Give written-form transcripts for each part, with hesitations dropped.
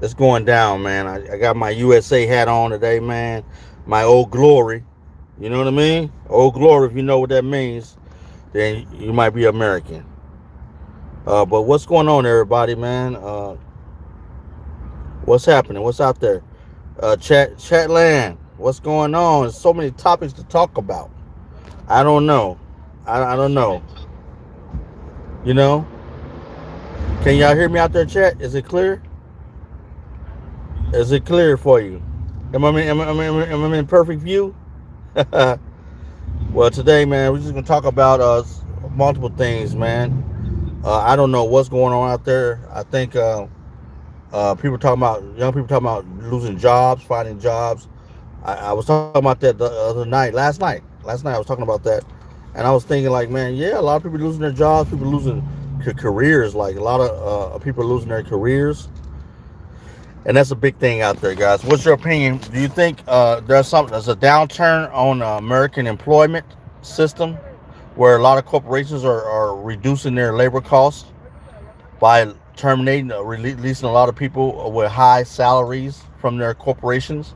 It's going down, man. I got my USA hat on today, man. My old glory. You know what I mean? Old glory, if you know what that means, then you might be American. But what's going on, everybody, man? What's happening? What's out there? Chatland. What's going on? There's so many topics to talk about. I don't know. I don't know. You know? Can y'all hear me out there, chat? Is it clear? Is it clear for you? Am I in perfect view? Well, today, man, we're just gonna talk about multiple things, man. I don't know what's going on out there. I think people talking about young people talking about losing jobs, finding jobs. I was talking about that the other night, last night I was talking about that, and I was thinking like, man, yeah, a lot of people losing their jobs, people losing careers. Like a lot of people losing their careers, and that's a big thing out there, guys. What's your opinion? Do you think there's a downturn on American employment system, where a lot of corporations are reducing their labor costs by terminating, releasing a lot of people with high salaries from their corporations?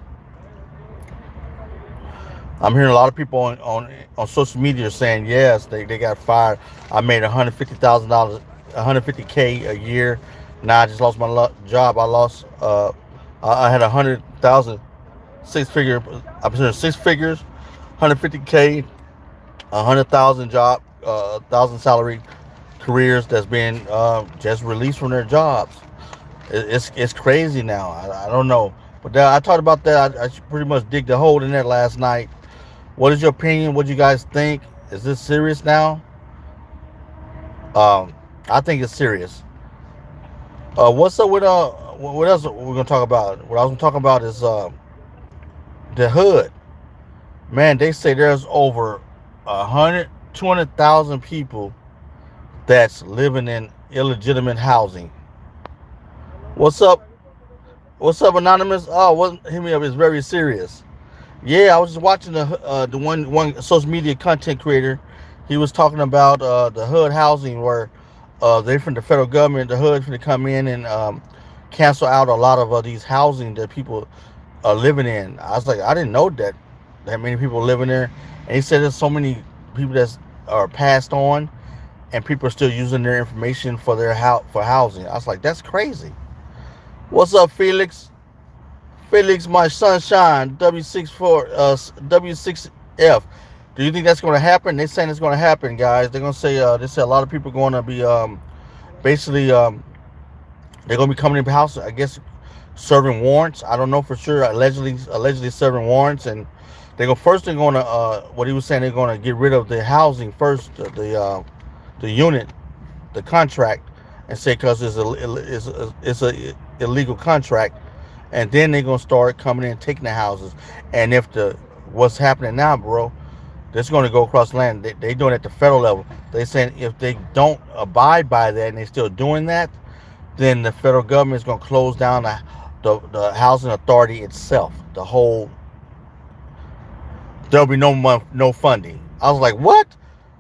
I'm hearing a lot of people on social media saying yes, they got fired. I made $150,000, 150K a year. Now I just lost my job. I lost. I had 100,000, six figure. I consider six figures, 150K, 100,000 job, thousand salary careers that's been just released from their jobs. It's crazy now. I don't know, but I talked about that. I pretty much digged a hole in there last night. What is your opinion? What do you guys think? Is this serious now? I think it's serious. What's up with what else we're gonna talk about? What I was gonna talk about is the hood. Man, they say there's over 200,000 people that's living in illegitimate housing. What's up? What's up, anonymous? Oh, what hit me up is very serious. Yeah, I was just watching the one social media content creator. He was talking about the HUD housing, where they from the federal government, the HUD to come in and cancel out a lot of these housing that people are living in. I was like, I didn't know that many people living there. And he said there's so many people that are passed on, and people are still using their information for their for housing. I was like, that's crazy. What's up, Felix? Felix, my sunshine, W64 W6F. Do you think that's going to happen? They're saying it's going to happen, guys. They're going to say they say a lot of people are going to be basically they're going to be coming in the house. I guess serving warrants. I don't know for sure. Allegedly serving warrants, and they're going to what he was saying, they're going to get rid of the housing first, the unit, the contract, and say because it's a illegal contract, and then they're gonna start coming in and taking the houses. And if the what's happening now, bro, that's going to go across the land. They doing it at the federal level. They saying if they don't abide by that and they still doing that, then the federal government is going to close down the housing authority itself. The whole there'll be no funding. I was like, what?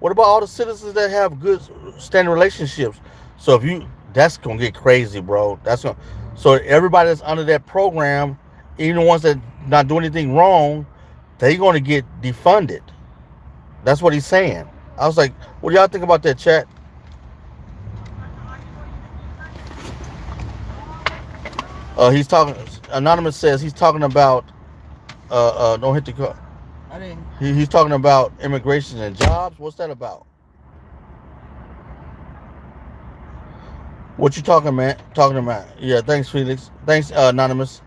What about all the citizens that have good standing relationships? So if you that's gonna get crazy, bro. That's gonna so everybody that's under that program, even the ones that not doing anything wrong, they gonna get defunded. That's what he's saying. I was like, what do y'all think about that, chat? He's talking. Anonymous says he's talking about. Don't hit the car. I didn't. He's talking about immigration and jobs. What's that about? What you talking, man? Talking about? Yeah. Thanks, Felix. Thanks, Anonymous.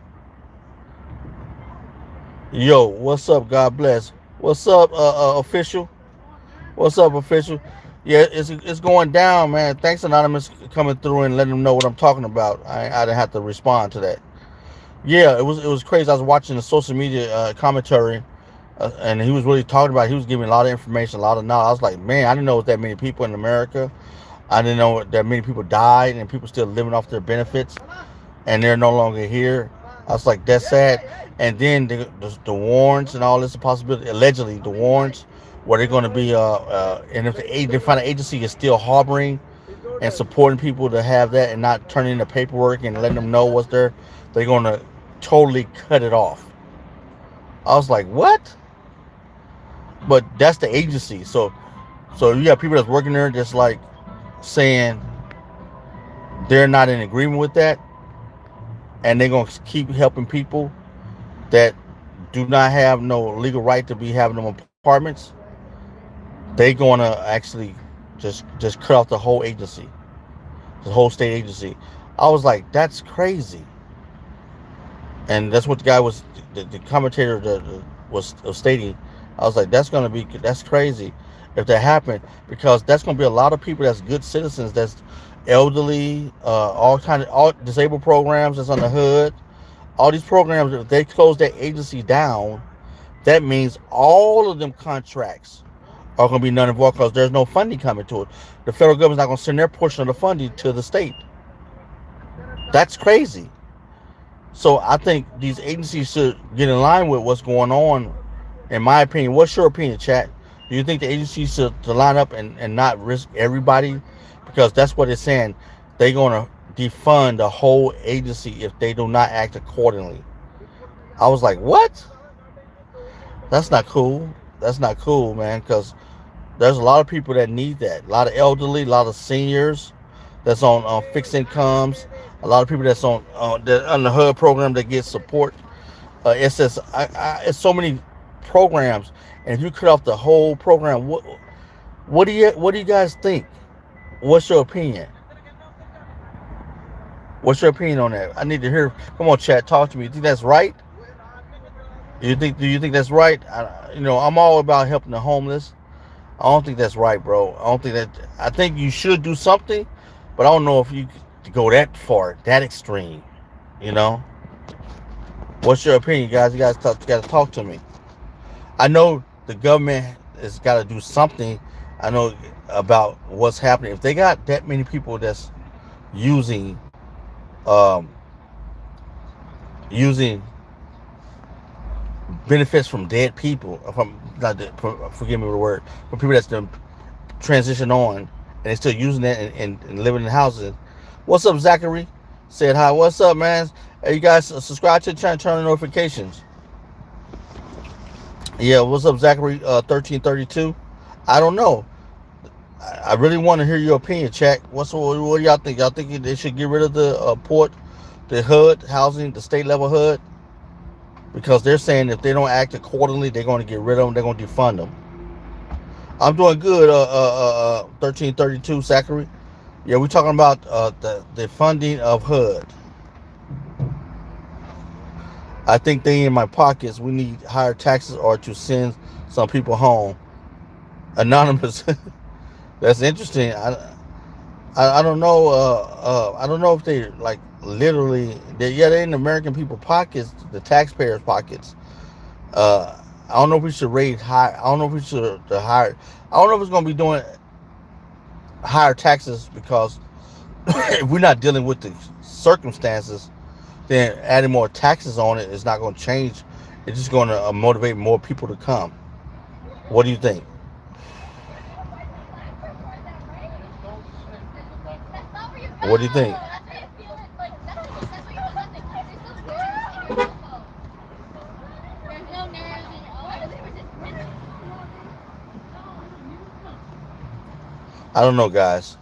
Yo, what's up? God bless. What's up, official? What's up, official? Yeah, it's going down, man. Thanks, Anonymous, coming through and letting them know what I'm talking about. I didn't have to respond to that. Yeah, it was crazy. I was watching the social media commentary, and he was really talking about. He was giving a lot of information, a lot of knowledge. I was like, man, I didn't know that many people in America. I didn't know that many people died and people still living off their benefits, and they're no longer here. I was like, that's sad. And then the warrants and all this possibility, allegedly the warrants, where they're going to be, and if they find an agency is still harboring and supporting people to have that and not turning in the paperwork and letting them know what's there, they're gonna totally cut it off. I was like, what? But that's the agency. So you have people that's working there just like saying they're not in agreement with that, and they're gonna keep helping people that do not have no legal right to be having them apartments. They gonna actually just cut off the whole agency, the whole state agency. I was like, that's crazy. And that's what the guy was, the commentator was stating. I was like, that's crazy if that happened, because that's gonna be a lot of people that's good citizens, that's elderly, all disabled programs that's on the hood, all these programs. If they close that agency down, that means all of them contracts are going to be none and void because there's no funding coming to it. The federal government's not going to send their portion of the funding to the state. That's crazy. So I think these agencies should get in line with what's going on. In my opinion, what's your opinion, chat? Do you think the agencies should to line up and not risk everybody? Because that's what it's saying. They're going to defund the whole agency if they do not act accordingly. I was like, what? That's not cool. That's not cool, man, because there's a lot of people that need that. A lot of elderly, a lot of seniors that's on fixed incomes. A lot of people that's on the HUD program that get support. It's so many programs, and if you cut off the whole program, what do you guys think? What's your opinion? What's your opinion on that? I need to hear. Come on, chat, talk to me. You think that's right? Do you think that's right? I'm all about helping the homeless. I don't think that's right, bro. I don't think that. I think you should do something, but I don't know if you go that far, that extreme. You know. What's your opinion, guys? You guys got to talk to me. I know the government has got to do something. I know about what's happening. If they got that many people that's using, um, using benefits from dead people, from not dead, forgive me with the word, from people that's done transition on and they're still using that and living in houses. What's up, Zachary? Said hi. What's up, man? Hey, you guys subscribe to the channel, turn on notifications. Yeah, what's up, Zachary? 1332. I don't know. I really want to hear your opinion, chat. What do y'all think? Y'all think they should get rid of the port, the HUD housing, the state level HUD? Because they're saying if they don't act accordingly, they're going to get rid of them. They're going to defund them. I'm doing good. 1332, Zachary. Yeah, we're talking about the funding of HUD. I think they in my pockets. We need higher taxes or to send some people home. Anonymous. That's interesting. I don't know. I don't know if they like literally. They're in the American people pockets, the taxpayers' pockets. I don't know if we should rate high. I don't know if we should higher. I don't know if it's going to be doing higher taxes because if we're not dealing with the circumstances, then adding more taxes on it is not going to change. It's just going to motivate more people to come. What do you think? What do you think? I don't know, guys.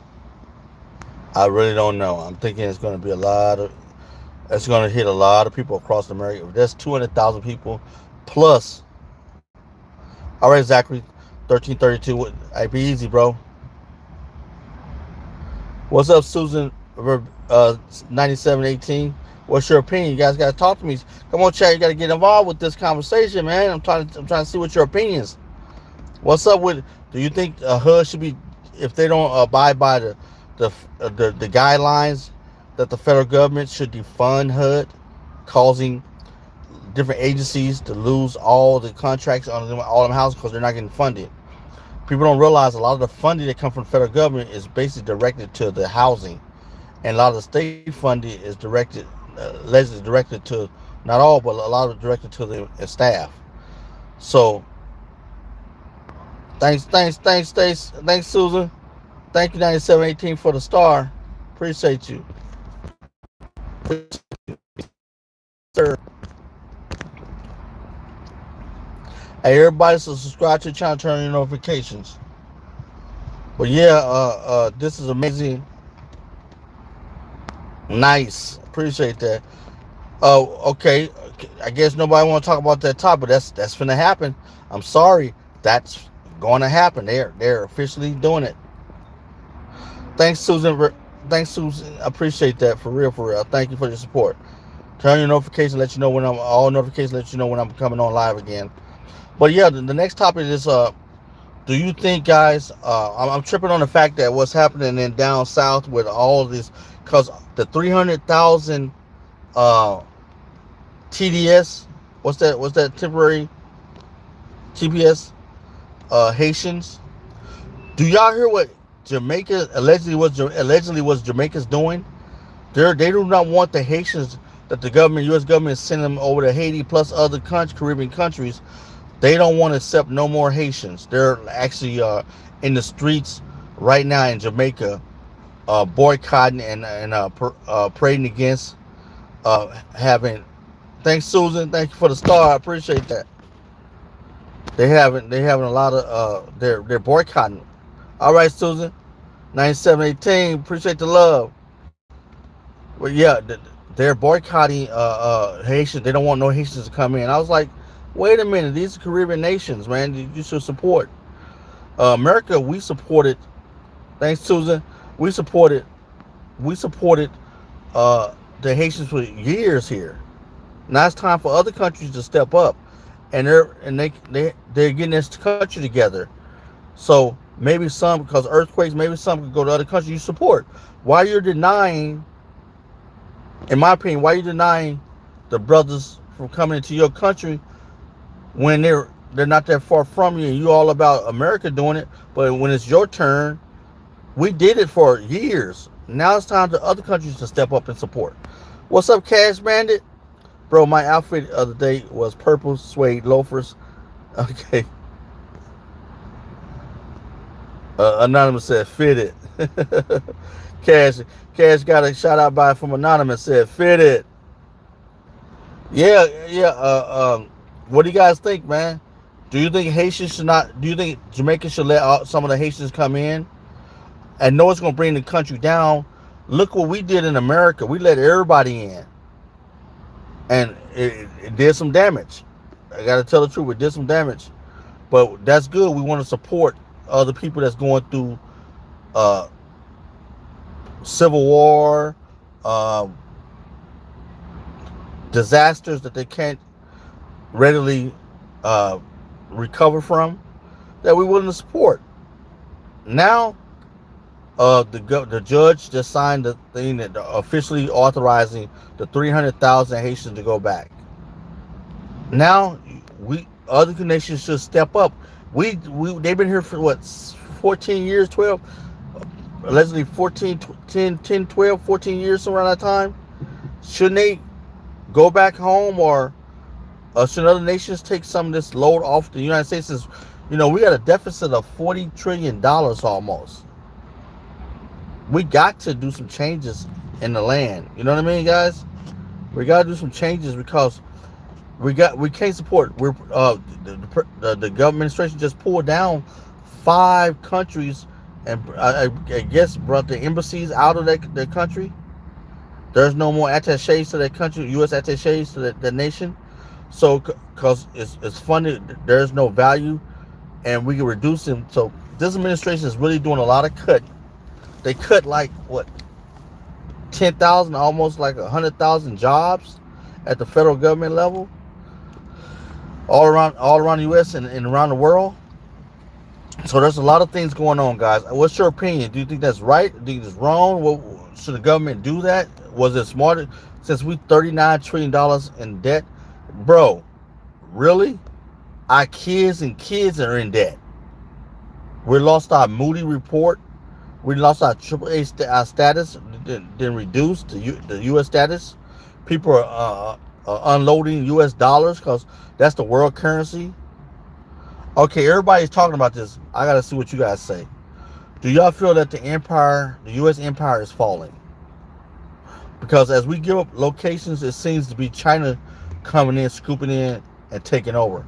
I really don't know. I'm thinking it's going to be it's going to hit a lot of people across America. If there's 200,000 people plus. All right, Zachary, 1332. I'd be easy, bro. What's up, Susan? 9718. What's your opinion? You guys got to talk to me. Come on, chat. You got to get involved with this conversation, man. I'm trying to see what your opinions. What's up with? Do you think HUD should be, if they don't abide by the guidelines, that the federal government should defund HUD, causing different agencies to lose all the contracts on all them houses because they're not getting funded? People don't realize a lot of the funding that comes from the federal government is basically directed to the housing, and a lot of the state funding is directed, allegedly directed to, not all, but a lot of it directed to the staff. So, thanks, Susan. Thank you, 9718, for the star. Appreciate you. Sir. Hey, everybody, so subscribe to the channel, turn on your notifications. But yeah, this is amazing. Nice. Appreciate that. Oh, okay. I guess nobody want to talk about that topic. That's finna happen. I'm sorry. That's going to happen. They're officially doing it. Thanks, Susan. Thanks, Susan. Appreciate that for real, for real. Thank you for your support. Turn your notifications, let you know when I'm all notifications, let you know when I'm coming on live again. But yeah, the next topic is do you think, guys? I'm tripping on the fact that what's happening in down south with all of this, because the 300,000 uh, TDS, what's that? What's that temporary TPS Haitians? Do y'all hear what Jamaica allegedly was Jamaica's doing? They do not want the Haitians that the government, U.S. government, is sending them over to Haiti plus other Caribbean countries. They don't want to accept no more Haitians. They're actually in the streets right now in Jamaica, boycotting and parading against having. Thanks, Susan. Thank you for the star. I appreciate that. They having a lot of they're boycotting. All right, Susan. 9718. Appreciate the love. But yeah, they're boycotting Haitians. They don't want no Haitians to come in. I was like, wait a minute. These are Caribbean nations, man. You should support America. We supported. Thanks, Susan. We supported. We supported the Haitians for years here. Now it's time for other countries to step up, and they're getting this country together. So maybe some, because earthquakes, maybe some could go to other countries you support. Why you're denying, in my opinion, why you denying the brothers from coming into your country when they're not that far from you and you all about America doing it, but when it's your turn, we did it for years. Now it's time for other countries to step up and support. What's up, Cash Bandit? Bro, my outfit of the day was purple suede loafers. Okay. Anonymous said, fit it. Cash got a shout out by from Anonymous, said, fit it. Yeah. What do you guys think, man? Do you think Haitians should not? Do you think Jamaica should let some of the Haitians come in? And know it's going to bring the country down. Look what we did in America. We let everybody in. And it did some damage. I got to tell the truth. It did some damage. But that's good. We want to support other people that's going through civil war, disasters that they can't readily recover from, that we're willing to support. Now, the judge just signed the thing that officially authorizing the 300,000 Haitians to go back. Now, other nations should step up. They've been here for what, 14 years, 12, allegedly 14, 10, 12, 14 years, somewhere around that time. Shouldn't they go back home, or should other nations take some of this load off the United States? Since, we got a deficit of $40 trillion almost. We got to do some changes in the land. You know what I mean, guys? We got to do some changes because we can't support. The government administration just pulled down 5 countries, and I guess brought the embassies out of their country. There's no more attachés to that country, U.S. attachés to that nation. So, because it's funded, there's no value, and we can reduce them. So, this administration is really doing a lot of cut. They cut like what, 10,000, almost like 100,000 jobs at the federal government level, all around the U.S. and around the world. So there's a lot of things going on, guys. What's your opinion? Do you think that's right? Do you think it's wrong? Should the government do that? Was it smarter? Since we $39 trillion in debt, bro, really? Our kids are in debt. We lost our Moody report. We lost our AAA status. Didn't reduce the U.S. status. People are unloading U.S. dollars because that's the world currency. Okay, everybody's talking about this. I got to see what you guys say. Do y'all feel that the U.S. empire is falling? Because as we give up locations, it seems to be China coming in, scooping in, and taking over.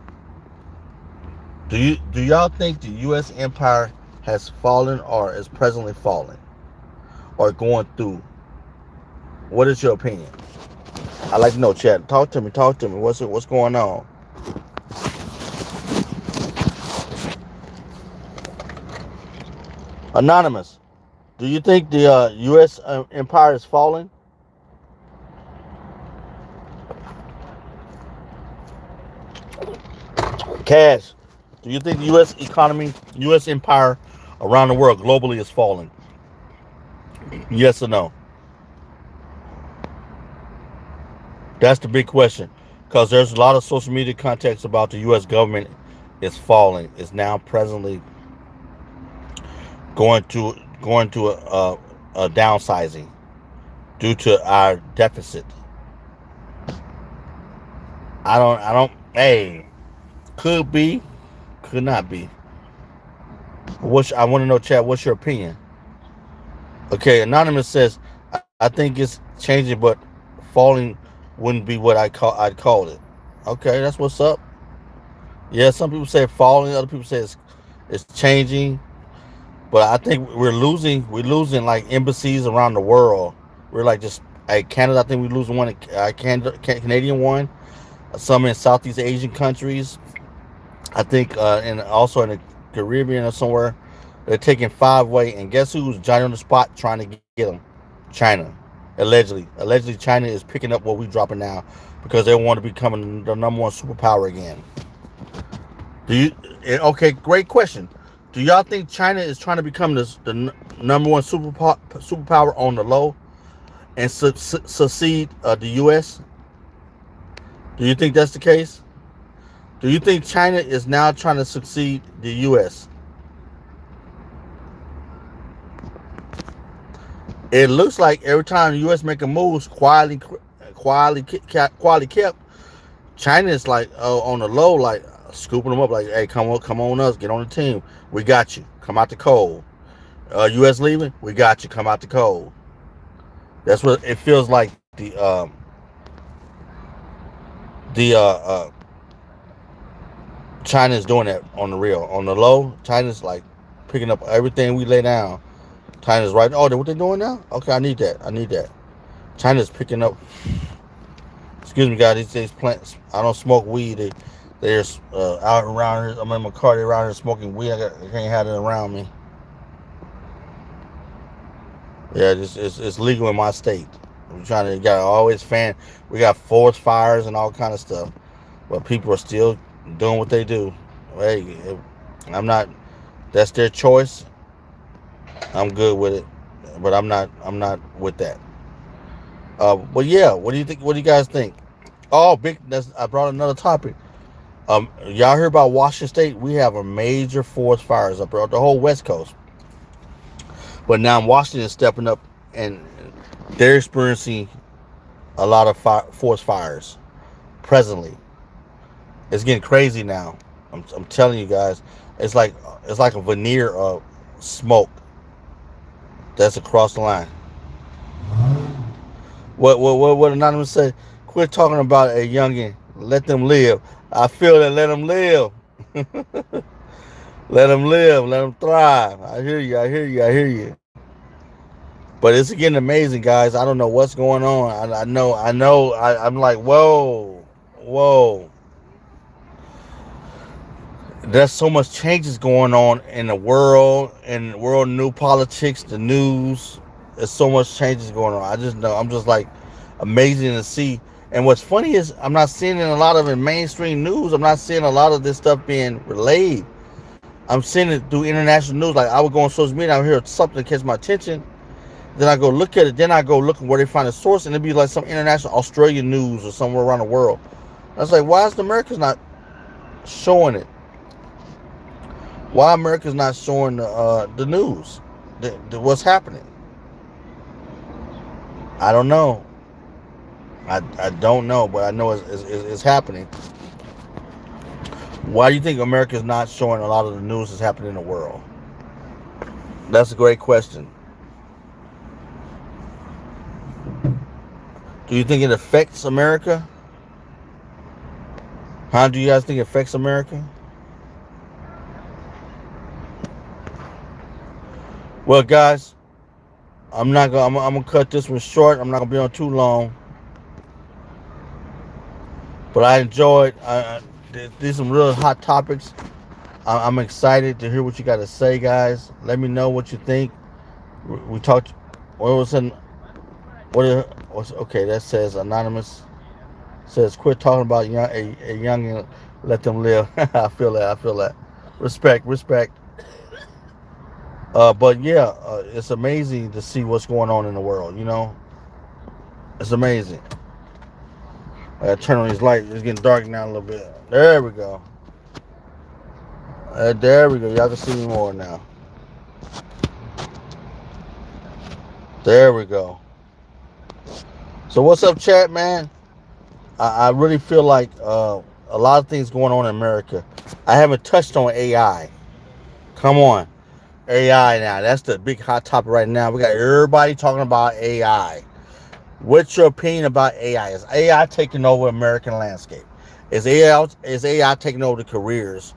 Do y'all think the U.S. empire has fallen or is presently falling or going through? What is your opinion? I like to know, Chad. Talk to me. Talk to me. What's going on? Anonymous. Do you think the U.S. Empire is falling? Cash. Do you think the U.S. economy, U.S. empire around the world globally is falling? Yes or no? That's the big question. Because there's a lot of social media context about the U.S. government is falling. It's now presently going to a downsizing due to our deficit. I don't. Hey, could be, could not be. I want to know, Chad. What's your opinion? Okay, anonymous says, I think it's changing, but falling wouldn't be what I'd call it. Okay, that's what's up. Yeah, some people say falling, other people say it's changing, but I think we're losing like embassies around the world. We're like just like Canada. I think we're losing one. Canadian one. Some in Southeast Asian countries. I think, and also in the Caribbean or somewhere. They're taking five away, and guess who's Johnny on the spot trying to get them? China. Allegedly, China is picking up what we're dropping now because they want to become the number one superpower again. Do you? Okay, great question. Do y'all think China is trying to become the number one superpower on the low and succeed the U.S.? Do you think that's the case? Do you think China is now trying to succeed the U.S.? It looks like every time the U.S. make a move, quietly kept. China is like on the low, like scooping them up, like, hey, come on, us, get on the team. We got you. Come out the cold. U.S. leaving, we got you. Come out the cold. That's what it feels like. The China is doing that on the real. On the low, China's like picking up everything we lay down. China's right. Oh, what they doing now? Okay, I need that. China's picking up. Excuse me, guys. These plants. I don't smoke weed. They're out around here. I'm in my car. They're around here smoking weed. I can't have it around me. Yeah, it's legal in my state. We're trying to got always fan. We got forest fires and all kind of stuff, but people are still doing what they do. Hey, I'm not. That's their choice. I'm good with it, but I'm not with that. But yeah, what do you think? What do you guys think? Oh, big. I brought another topic. Y'all hear about Washington State? We have a major forest fires up there, the whole West Coast. But now Washington is stepping up, and they're experiencing a lot of forest fires presently. It's getting crazy now. I'm telling you guys, it's like a veneer of smoke that's across the line. What anonymous said? Quit talking about a youngin. Let them live. I feel that. Let them live. Let them live. Let them thrive. I hear you. I hear you. I hear you. But it's getting amazing, guys. I don't know what's going on. I know. I know. I'm like, whoa, whoa. There's so much changes going on in the world, new politics, the news. There's so much changes going on. I just know. I'm just like amazing to see. And what's funny is I'm not seeing a lot of it in mainstream news. I'm not seeing a lot of this stuff being relayed. I'm seeing it through international news. Like I would go on social media, I would hear something that catch my attention. Then I go look at it. Then I go look at where they find the source, and it'd be like some international Australian news or somewhere around the world. I was like, why is the Americans not showing it? Why America's not showing the news? What's happening? I don't know. I don't know, but I know it's happening. Why do you think America's not showing a lot of the news that's happening in the world? That's a great question. Do you think it affects America? How do you guys think it affects America? Well, guys, I'm not gonna. I'm gonna cut this one short. I'm not gonna be on too long. But I enjoyed. These some real hot topics. I'm excited to hear what you got to say, guys. Let me know what you think. We talked. What was in? What's okay? That says anonymous. Says quit talking about a young and let them live. I feel that. I feel that. Respect, respect. But yeah, it's amazing to see what's going on in the world. You know, it's amazing. I gotta turn on these lights. It's getting dark now a little bit. There we go. There we go. Y'all can see me more now. There we go. So what's up, chat, man? I really feel like a lot of things going on in America. I haven't touched on AI. Come on, AI now. That's the big hot topic right now. We got everybody talking about AI. What's your opinion about AI? Is AI taking over American landscape? Is AI taking over the careers?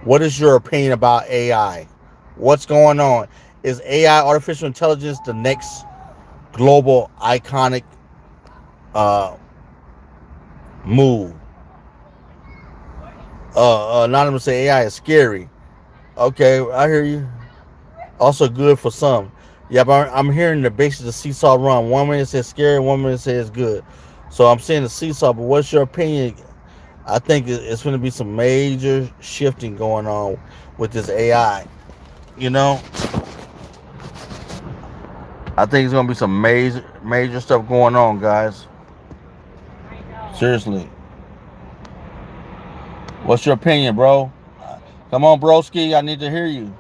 What is your opinion about AI? What's going on? Is AI, artificial intelligence, the next global iconic uh, move? Anonymous say AI is scary. Okay, I hear you. Also good for some. Yeah, but I'm hearing the basis of the seesaw run. 1 minute it says scary, 1 minute it says good. So I'm saying the seesaw, but what's your opinion? I think it's going to be some major shifting going on with this AI. You know, I think it's going to be some major stuff going on, guys. Seriously. What's your opinion, bro? Come on, broski. I need to hear you.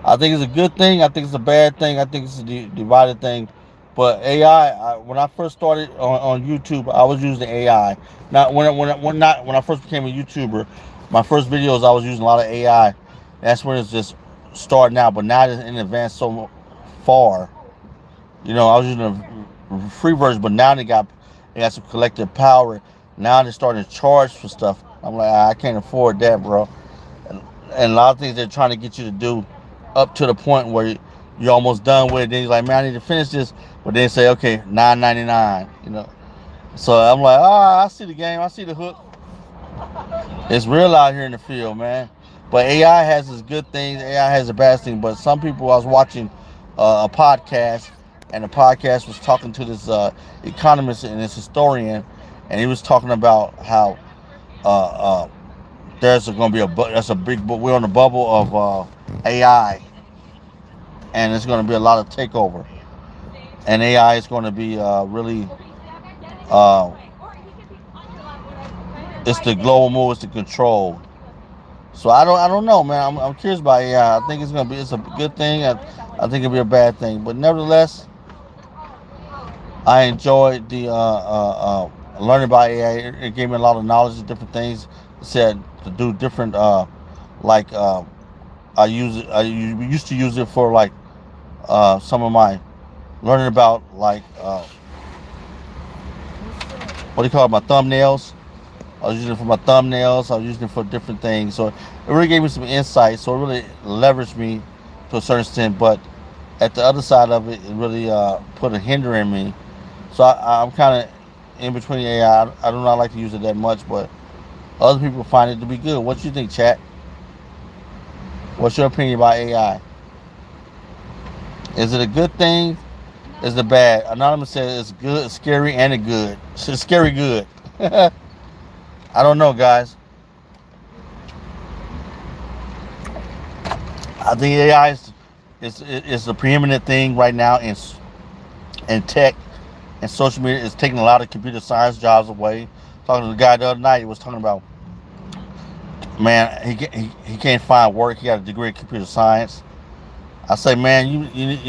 I think it's a good thing. I think it's a bad thing. I think it's a divided thing. But AI, when I first started on YouTube, I was using AI. Not when I first became a YouTuber, my first videos I was using a lot of AI. That's when it's just starting out. But now it's in advance so far. You know, I was using a free version, but now they got some collective power. Now they're starting to charge for stuff. I'm like, I can't afford that, bro. And a lot of things they're trying to get you to do up to the point where you're almost done with it. Then you're like, man, I need to finish this. But then say, okay, $9.99. You know. So I'm like, I see the game. I see the hook. It's real out here in the field, man. But AI has its good things. AI has its bad things. But some people, I was watching a podcast, and the podcast was talking to this economist and this historian, and he was talking about how there's going to be that's a big, we're on the bubble of AI, and it's going to be a lot of takeover. And AI is going to be really, uh, it's the global move, it's the control. So I don't know, man. I'm curious about AI. I think it's a good thing. I think it'll be a bad thing, but nevertheless, I enjoyed the learning about AI. It gave me a lot of knowledge of different things. It said to do different, like I use it. I used to use it for like some of my learning about like what do you call it, my thumbnails. I was using it for my thumbnails. I was using it for different things. So it really gave me some insight. So it really leveraged me to a certain extent. But at the other side of it, it really put a hinder in me. So I'm kind of in between AI. I do not like to use it that much, but other people find it to be good. What you think, chat? What's your opinion about AI? Is it a good thing? Is it bad? Anonymous says it's good, scary, and a good. It's scary good. I don't know, guys. I think AI is the preeminent thing right now in tech and social media. It's taking a lot of computer science jobs away. Talking to the guy the other night, he was talking about, man, he can't find work. He got a degree in computer science. I say, man, you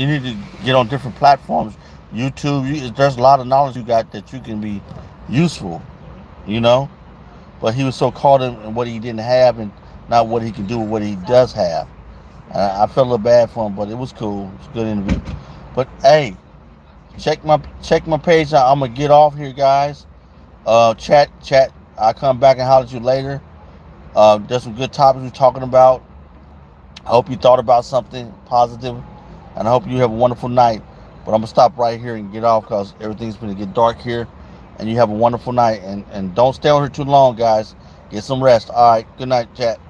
need to get on different platforms. YouTube, there's a lot of knowledge you got that you can be useful, you know. But he was so caught in what he didn't have and not what he can do with what he does have. I felt a little bad for him, but it was cool. It's a good interview. But hey, check my page out. I'm gonna get off here, guys. Chat. I'll come back and holler at you later. There's some good topics we're talking about. I hope you thought about something positive, and I hope you have a wonderful night. But I'm gonna stop right here and get off because everything's gonna get dark here. And you have a wonderful night. And don't stay on here too long, guys. Get some rest. All right. Good night, chat.